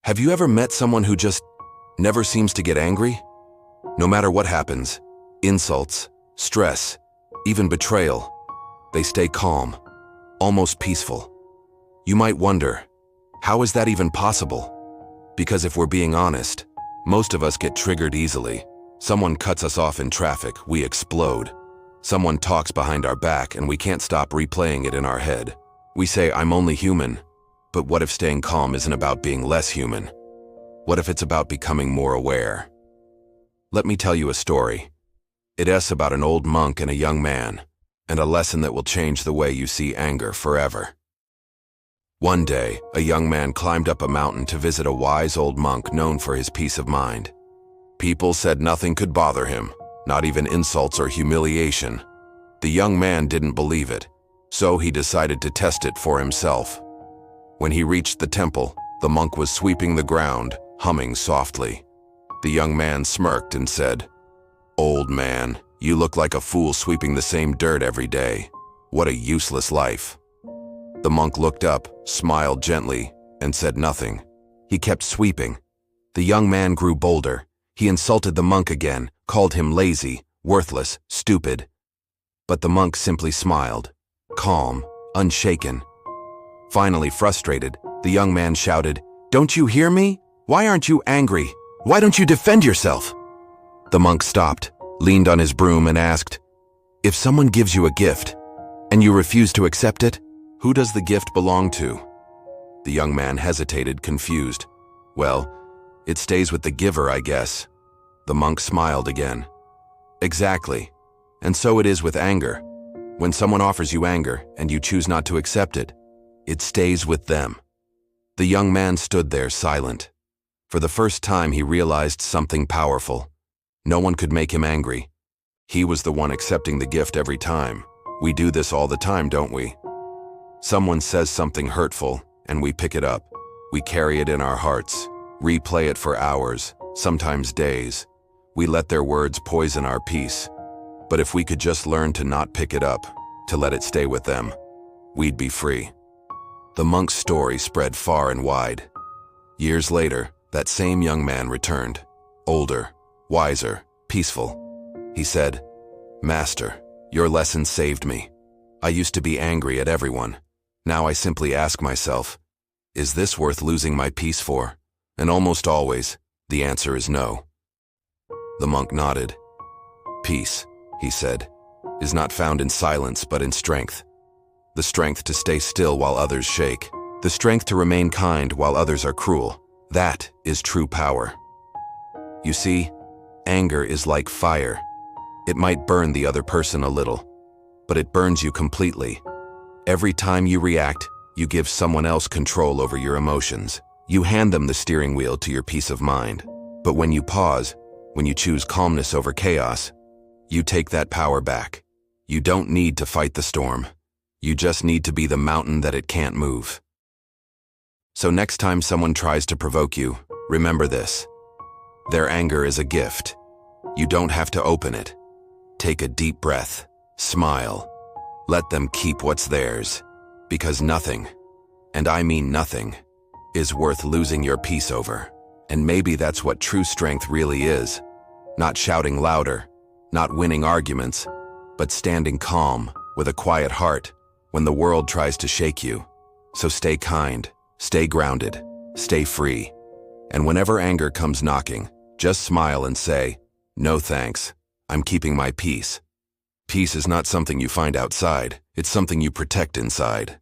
Have you ever met someone who just never seems to get angry? No matter what happens, insults, stress, even betrayal, they stay calm, almost peaceful. You might wonder, how is that even possible? Because if we're being honest, most of us get triggered easily. Someone cuts us off in traffic, we explode. Someone talks behind our back and we can't stop replaying it in our head. We say, I'm only human. But what if staying calm isn't about being less human? What if it's about becoming more aware? Let me tell you a story. It is about an old monk and a young man, and a lesson that will change the way you see anger forever. One day, a young man climbed up a mountain to visit a wise old monk known for his peace of mind. People said nothing could bother him, not even insults or humiliation. The young man didn't believe it, so he decided to test it for himself. When he reached the temple, the monk was sweeping the ground, humming softly. The young man smirked and said, "Old man, you look like a fool sweeping the same dirt every day. What a useless life." The monk looked up, smiled gently, and said nothing. He kept sweeping. The young man grew bolder. He insulted the monk again, called him lazy, worthless, stupid. But the monk simply smiled, calm, unshaken. Finally frustrated, the young man shouted, "Don't you hear me? Why aren't you angry? Why don't you defend yourself?" The monk stopped, leaned on his broom and asked, "If someone gives you a gift, and you refuse to accept it, who does the gift belong to?" The young man hesitated, confused. "Well, it stays with the giver, I guess." The monk smiled again. "Exactly. And so it is with anger. When someone offers you anger and you choose not to accept it, it stays with them." The young man stood there silent. For the first time he realized something powerful. No one could make him angry. He was the one accepting the gift every time. We do this all the time, don't we? Someone says something hurtful, and we pick it up. We carry it in our hearts, replay it for hours, sometimes days. We let their words poison our peace. But if we could just learn to not pick it up, to let it stay with them, we'd be free. The monk's story spread far and wide. Years later, that same young man returned, older, wiser, peaceful. He said, "Master, your lesson saved me. I used to be angry at everyone. Now I simply ask myself, is this worth losing my peace for? And almost always, the answer is no." The monk nodded. "Peace," he said, "is not found in silence but in strength. The strength to stay still while others shake. The strength to remain kind while others are cruel. That is true power." You see, anger is like fire. It might burn the other person a little, but it burns you completely. Every time you react, you give someone else control over your emotions. You hand them the steering wheel to your peace of mind. But when you pause, when you choose calmness over chaos, you take that power back. You don't need to fight the storm. You just need to be the mountain that it can't move. So next time someone tries to provoke you, remember this. Their anger is a gift. You don't have to open it. Take a deep breath. Smile. Let them keep what's theirs. Because nothing, and I mean nothing, is worth losing your peace over. And maybe that's what true strength really is. Not shouting louder, not winning arguments, but standing calm with a quiet heart when the world tries to shake you. So stay kind, stay grounded, stay free. And whenever anger comes knocking, just smile and say, "No thanks, I'm keeping my peace." Peace is not something you find outside, it's something you protect inside.